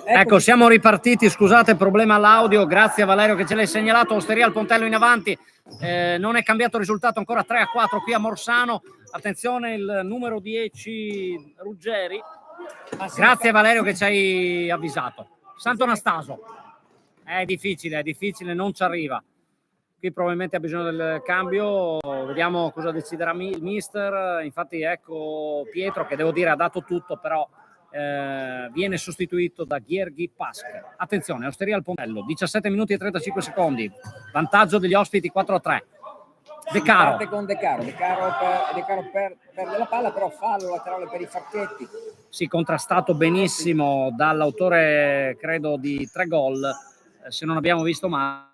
Ecco, siamo ripartiti, scusate, problema all'audio, grazie a Valerio che ce l'hai segnalato. Osteria al Pontello in avanti, non è cambiato il risultato, ancora 3-4 qui a Morsano. Attenzione, il numero 10 Ruggeri. Grazie Valerio che ci hai avvisato. Sant'Anastaso, è difficile, non ci arriva. Qui probabilmente ha bisogno del cambio, vediamo cosa deciderà il mister. Infatti ecco Pietro che devo dire ha dato tutto, però viene sostituito da Gheorghi Pasca. Attenzione, Osteria al Pontello, 17 minuti e 35 secondi, vantaggio degli ospiti 4-3. De Caro. Parte con De Caro perde la palla, però fallo laterale per i Facchetti. Sì, contrastato benissimo dall'autore credo di 3 gol, se non abbiamo visto male.